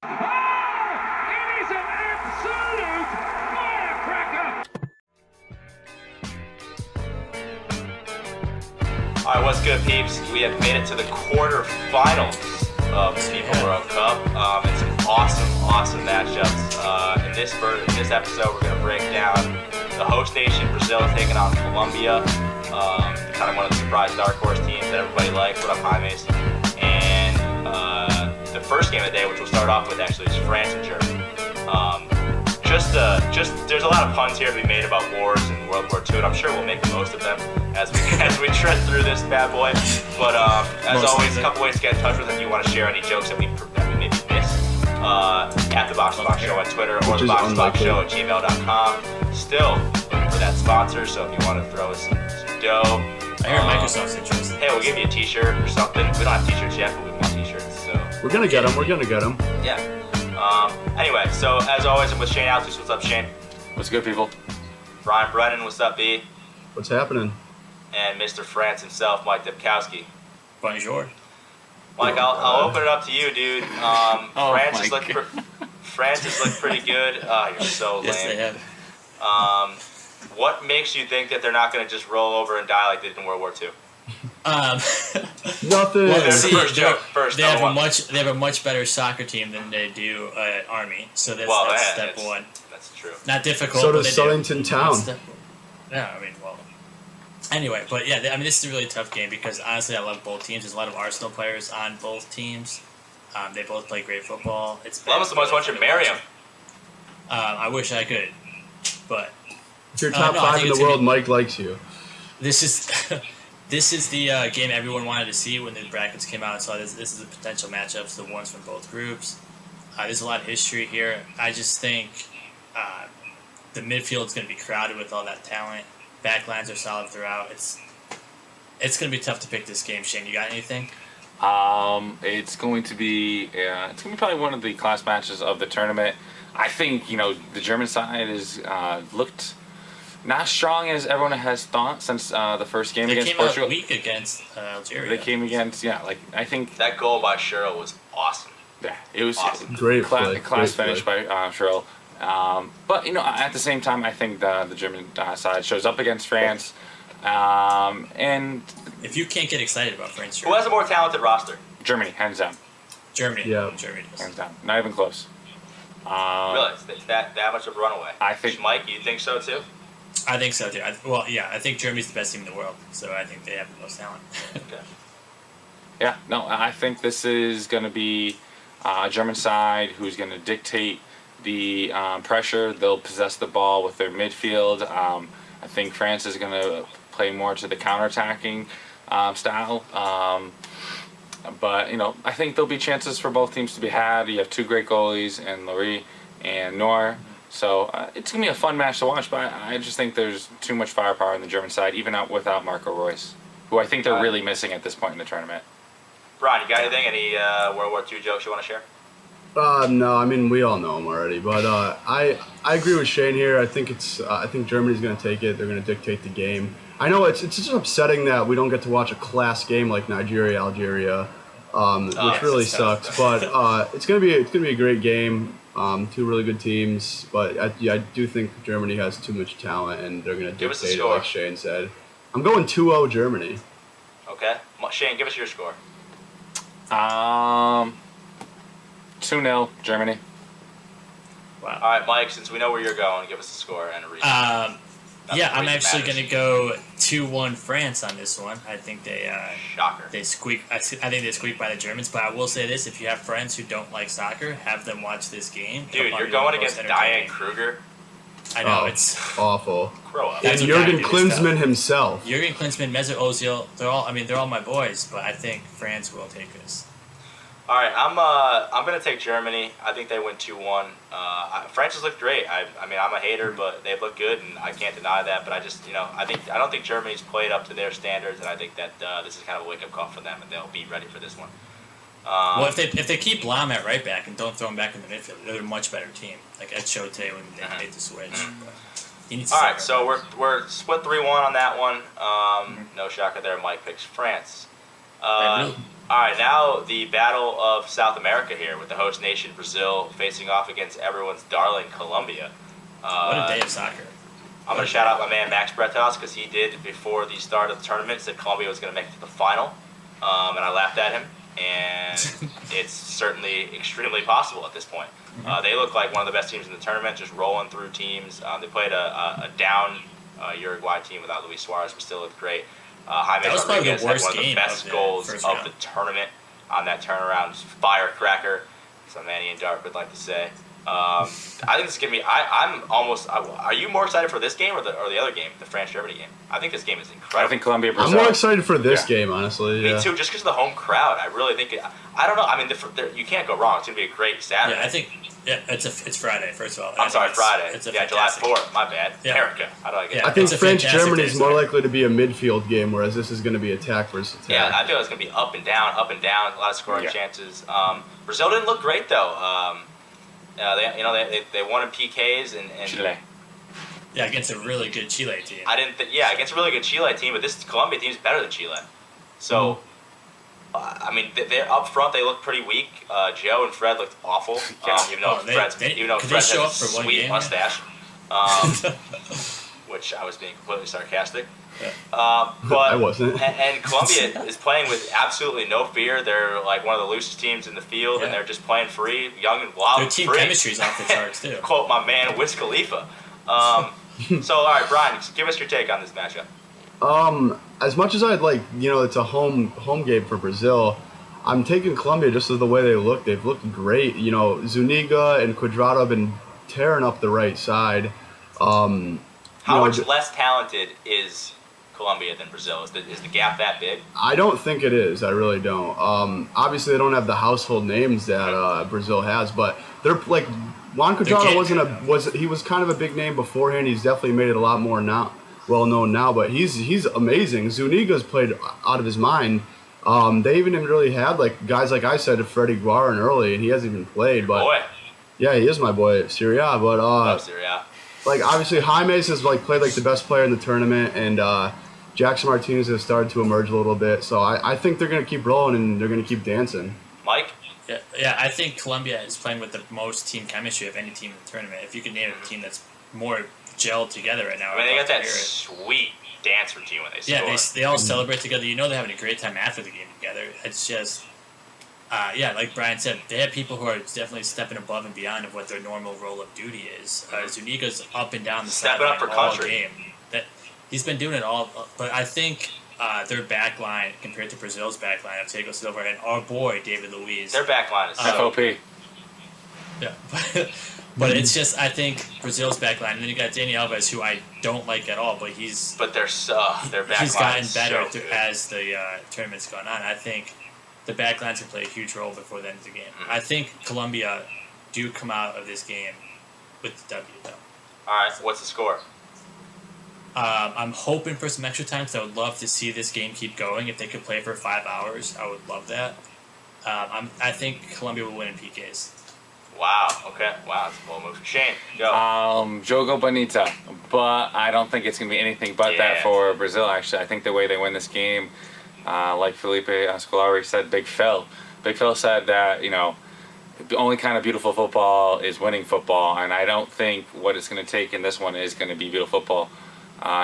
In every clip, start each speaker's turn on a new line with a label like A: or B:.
A: It is an absolute firecracker!
B: All right, what's good, peeps? We have made it to the quarterfinals of the FIFA World Cup, and some awesome matchups. In this episode, we're going to break down the host nation, Brazil, taking on Colombia, kind of one of the surprise dark horse teams that everybody likes. What up, Jaimes? And the first game of the day, which we'll start off with, actually, is France and Germany. There's a lot of puns here to be made about wars and World War II, and I'm sure we'll make the most of them as we tread through this bad boy. But as always, a couple ways to get in touch with us if you want to share any jokes that we maybe missed. At the Box to Box Show on Twitter or the Box to Box Show at gmail.com. Still looking for that sponsor, so if you want to throw us some dough.
C: I hear Microsoft's interested.
B: Hey, we'll give you a t-shirt or something. We don't have t-shirts yet, but we want t-shirts. So
D: we're gonna get them.
B: Yeah. Anyway, so as always, I'm with Shane Altus. What's up, Shane?
E: What's good, people?
B: Brian Brennan, what's up, B?
D: What's happening?
B: And Mr. France himself, Mike Dipkowski.
C: Bonjour.
B: Mike, I'll open it up to you, dude. France has looked pretty good. You're so lame.
C: Yes, they have.
B: What makes you think that they're not going to just roll over and die like they did in World War II?
D: Nothing.
C: Well, see,
B: they
C: have a much better soccer team than they do Army. So that's step one.
B: That's true.
C: Not difficult.
D: So does Southington Town.
C: Yeah, Anyway, but yeah, this is a really tough game because honestly, I love both teams. There's a lot of Arsenal players on both teams. They both play great football.
B: Almost the most want you to marry him.
C: I wish I could, but
D: if you're top 5 in the world, Mike likes you.
C: This is the game everyone wanted to see when the brackets came out. So this is the potential matchups, the ones from both groups. There's a lot of history here. I just think the midfield is going to be crowded with all that talent. Backlines are solid throughout. It's going to be tough to pick this game. Shane, you got anything?
E: It's going to be probably one of the class matches of the tournament. I think the German side has looked not as strong as everyone has thought since the first game against Portugal.
C: They came out weak against Algeria.
E: They came against I think
B: that goal by Cheryl was awesome.
E: Yeah, it was
B: awesome.
D: Great
E: class finish by Cheryl. But at the same time, I think the German side shows up against France, and
C: if you can't get excited about France,
B: who has a more talented roster?
E: Germany, hands down.
C: Germany does.
E: Hands down, not even close.
B: Really, that much of a runaway?
E: I think.
B: Mike, you think so too?
C: I think so too. I think Germany's the best team in the world, so I think they have the most talent.
B: Okay.
E: Yeah, no, I think this is going to be a German side who's going to dictate the pressure. They'll possess the ball with their midfield. I think France is going to play more to the counterattacking style. But I think there'll be chances for both teams to be had. You have two great goalies in Laurie and Noor. So it's going to be a fun match to watch, but I just think there's too much firepower on the German side, even without Marco Reus, who I think they're really missing at this point in the tournament.
B: Brian, you got anything? Any World War II jokes you want to share?
D: No, we all know them already, but I agree with Shane here. I think Germany's going to take it. They're going to dictate the game. I know it's just upsetting that we don't get to watch a class game like Nigeria, Algeria, which really sucks. But it's going to be a great game. Two really good teams, but I do think Germany has too much talent, and they're going to dictate it, like Shane said. I'm going 2-0 Germany.
B: Okay, Shane, give us your score.
E: 2-0 Germany.
C: Wow.
B: All right, Mike, since we know where you're going, give us a score and a reason.
C: I'm actually going to go 2-1 France on this one. I think
B: shocker.
C: They squeak. I think they squeak by the Germans. But I will say this: if you have friends who don't like soccer, have them watch this game.
B: Dude, you're going against Diane Kruger.
C: I know it's
D: awful.
B: Grow up.
D: And Jurgen Klinsmann himself.
C: Jurgen Klinsmann, Mesut Ozil. They're all my boys. But I think France will take this.
B: All right, I'm gonna take Germany. I think they win 2-1. France has looked great. I'm a hater, but they've looked good, and I can't deny that. But I don't think Germany's played up to their standards, and I think that this is kind of a wake up call for them, and they'll be ready for this one.
C: Well, if they keep Blom at right back and don't throw him back in the midfield, they're a much better team. Like Ed Chote when they made the switch.
B: All right, so we're split 3-1 on that one. No shocker there. Mike picks France. All right, now the battle of South America here with the host nation Brazil facing off against everyone's darling Colombia.
C: What a day of soccer.
B: I'm going to shout out my man Max Bretos because he did, before the start of the tournament, said Colombia was going to make it to the final, and I laughed at him, and it's certainly extremely possible at this point. They look like one of the best teams in the tournament, just rolling through teams. They played a down Uruguay team without Luis Suarez, but still looked great. Jaime
C: That was probably the
B: Rodriguez had
C: worst
B: one of the
C: game
B: best
C: of the
B: goals
C: first
B: of
C: round.
B: the tournament on that turnaround. Firecracker, some Manny and Dark would like to say. I think this is going to be... I'm almost... Are you more excited for this game or the other game, the France-Germany game? I think this game is incredible.
E: I think Colombia,
D: I'm
E: Brazil.
D: more excited for this game, honestly.
B: Me
D: Yeah.
B: too, just because of the home crowd. I really think... I don't know. I mean, you can't go wrong. It's going to be a great Saturday.
C: Yeah, I think it's Friday, first of all.
B: I'm sorry, Friday.
C: It's a
B: yeah, July
C: fantastic-
B: 4th. My bad.
C: Yeah.
B: America. How do I get
C: Yeah.
B: that?
D: I think
C: It's a fantastic
D: France-Germany
C: day,
D: is more
C: sorry.
D: likely to be a midfield game, whereas this is going to be attack versus attack.
B: Yeah, I feel it's going to be up and down, a lot of scoring chances. Brazil didn't look great, though. They won in PKs and
E: Chile.
C: Yeah, against a really good Chile team.
B: against a really good Chile team, but this Colombia team is better than Chile. So, I mean, they're up front. They look pretty weak. Joe and Fred looked awful. Even though
C: Oh, they-
B: Fred
C: they-
B: has
C: could they show
B: a
C: up for one
B: sweet
C: game?
B: mustache, which I was being completely sarcastic.
C: Yeah.
B: But
D: I wasn't.
B: And Colombia is playing with absolutely no fear. They're like one of the loosest teams in the field, and
C: Yeah.
B: they're just playing free, young and wild.
C: Their
B: and
C: team
B: free.
C: chemistry's off the charts, too.
B: Quote my man Wiz Khalifa. So, all right, Brian, give us your take on this matchup.
D: As much as I'd like, it's a home game for Brazil. I'm taking Colombia just as the way they look. They've looked great. Zuniga and Cuadrado have been tearing up the right side.
B: How much less talented is Colombia than Brazil? Is the gap that big?
D: I don't think it is. I really don't. Obviously, they don't have the household names that Brazil has, but they're like Juan Cuadrado he was kind of a big name beforehand. He's definitely made it a lot more well known now, but he's amazing. Zuniga's played out of his mind. They even really had like guys like I said, Freddie Guarin early, and he hasn't even played. But
B: Boy,
D: yeah, he is my boy, Serie A. But
B: love Serie A.
D: like obviously Jaime's has like played like the best player in the tournament, and Jackson Martinez has started to emerge a little bit. So I think they're gonna keep rolling and they're gonna keep dancing.
B: Mike?
C: Yeah, I think Colombia is playing with the most team chemistry of any team in the tournament. If you could name a team that's more gelled together right now,
B: I mean, they
C: I'd love
B: got
C: to
B: that
C: hear it.
B: sweet dance routine when they score.
C: Yeah, they all celebrate together. You know they're having a great time after the game together. It's just, like Brian said, they have people who are definitely stepping above and beyond of what their normal role of duty is. Zuniga's up and down the
B: Stepping up
C: sideline
B: for
C: all
B: country.
C: game. He's been doing it all, but I think their back line compared to Brazil's back line of Thiago Silva and our boy David Luiz.
B: Their back line is so
E: FOP.
C: Yeah. But it's just, I think Brazil's back line, and then you got Dani Alves, who I don't like at all, but
B: But their back
C: he's
B: line
C: gotten
B: is
C: better
B: so good.
C: as the tournament's gone on. I think the back lines will play a huge role before the end of the game.
B: Mm-hmm.
C: I think Colombia do come out of this game with the W, though.
B: All right, what's the score?
C: I'm hoping for some extra time because I would love to see this game keep going. If they could play for 5 hours, I would love that. I think Colombia will win in PKs.
B: Wow. Okay. Wow, that's a bold move. Shane, go.
E: Jogo Bonita, but I don't think it's going to be anything but that for Brazil, actually. I think the way they win this game, like Felipe Scolari said, Big Phil. Big Phil said that, the only kind of beautiful football is winning football, and I don't think what it's going to take in this one is going to be beautiful football.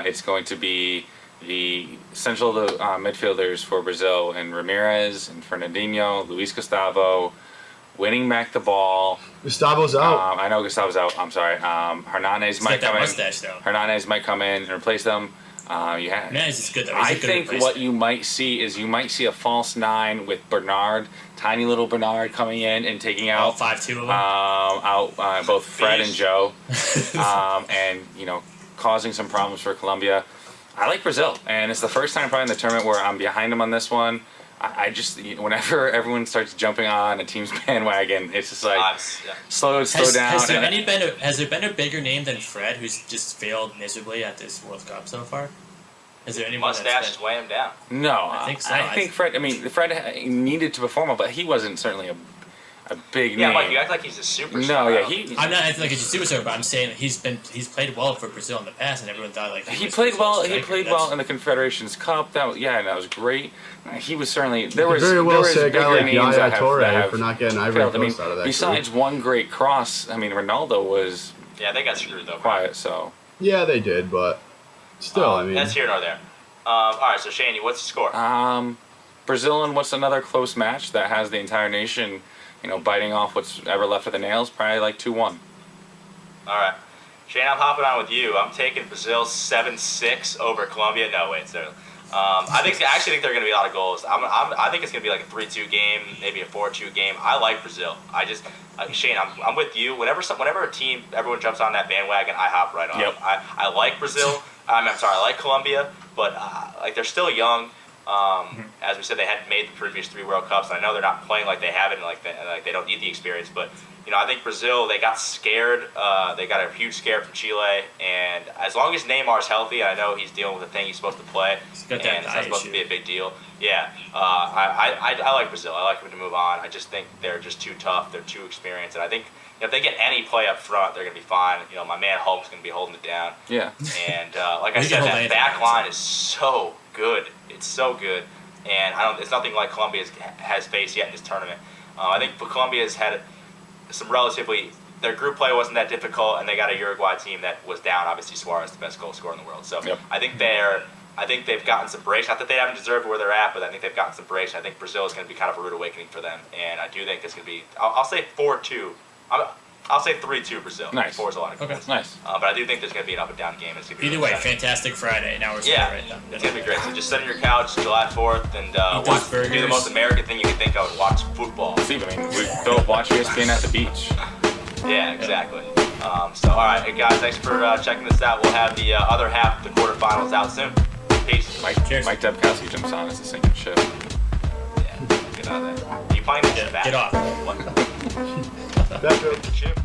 E: It's going to be the central midfielders for Brazil, and Ramirez and Fernandinho, Luis Gustavo, winning back the ball.
D: Gustavo's out.
E: I know Gustavo's out. I'm sorry. Hernandez
C: He's
E: might
C: got that
E: come in.
C: mustache, though.
E: Hernandez might come in and replace them.
C: Hernandez is good, though. He's
E: I
C: a good
E: think
C: replacement.
E: what you might see is a false nine with Bernard, tiny little Bernard coming in and taking
C: All
E: out
C: 5-2 of them.
E: both Fred and
B: Beast.
E: Joe, and causing some problems for Colombia. I like Brazil, and it's the first time probably in the tournament where I'm behind them on this one. I just, whenever everyone starts jumping on a team's bandwagon, it's just like slow down.
C: Has there been a bigger name than Fred who's just failed miserably at this World Cup so far? Is there anyone
B: Mustache is weighing him down.
E: No,
C: I think so.
E: I think Fred. I mean, Fred needed to perform, but he wasn't certainly a big
B: Yeah,
E: name.
B: Mike, you act like he's a superstar.
E: No, yeah, he
C: I'm not acting like he's a superstar, but I'm saying that he's played well for Brazil in the past, and everyone thought like
E: he
C: was
E: played well.
C: Brazil's
E: He
C: striker.
E: played well in the Confederations Cup. And that was great. He was certainly there
D: You
E: was
D: could very well
E: there was
D: say a guy
E: bigger
D: like
E: names
D: Yaya
E: that have,
D: Toure
E: that have
D: for not getting Ivory
E: failed. I mean,
D: Coast out of that
E: besides
D: group.
E: one great cross, I mean, Ronaldo was
B: Yeah, they got screwed though.
E: quiet. So
D: Yeah, they did, but still, I mean,
B: That's here nor there. All right, so Shane, what's the score?
E: Brazil and what's another close match that has the entire nation, biting off what's ever left of the nails? Probably like 2-1.
B: All right. Shane, I'm hopping on with you. I'm taking Brazil 7-6 over Colombia. No, wait, so I actually think there are going to be a lot of goals. I think it's going to be like a 3-2 game, maybe a 4-2 game. I like Brazil. Shane, I'm with you. Whenever a team, everyone jumps on that bandwagon, I hop right on.
E: Yep.
B: I like Brazil. I'm sorry, I like Colombia, but they're still young. As we said, they hadn't made the previous 3 World Cups, and I know they're not playing like they haven't, like they don't need the experience. But I think Brazil, they got scared. They got a huge scare from Chile, and as long as Neymar's healthy, I know he's dealing with the thing he's supposed to play, and it's not supposed to be a big deal. Yeah, I like Brazil. I like them to move on. I just think they're just too tough. They're too experienced, and I think if they get any play up front, they're going to be fine. My man Hulk's going to be holding it down.
E: Yeah.
B: And like I said, that back line is so good. It's so good, and it's nothing like Colombia has faced yet in this tournament. I think Colombia's had some relatively. Their group play wasn't that difficult, and they got a Uruguay team that was down. Obviously, Suarez, the best goal scorer in the world. So
E: Yep.
B: I think they've gotten some breaks. Not that they haven't deserved where they're at, but I think they've gotten some breaks. I think Brazil is going to be kind of a rude awakening for them, and I do think it's going to be. I'll say 4-2. I'll say 3-2 Brazil.
E: Nice.
B: 4 is a lot of goals.
C: Okay.
E: Nice.
B: But I do think there's going to be an up and down game. It's gonna be
C: Either
B: really
C: way,
B: exciting.
C: fantastic Friday. Now we're
B: Yeah,
C: right now.
B: it's going to be great. So just sit on your couch July 4th and
C: those
B: do the
C: burgers.
B: most American thing you can think of and watch football.
E: See, I mean, we go watch ESPN at the beach.
B: Yeah, exactly. So, all right, hey guys, thanks for checking this out. We'll have the other half of the quarterfinals out soon. Peace.
E: Mike
C: Cheers.
E: Debkowski jumps on as a sinking ship.
B: Yeah, get out of there. You playing this back?
C: Get off.
B: What?
D: that joke.
B: The chip?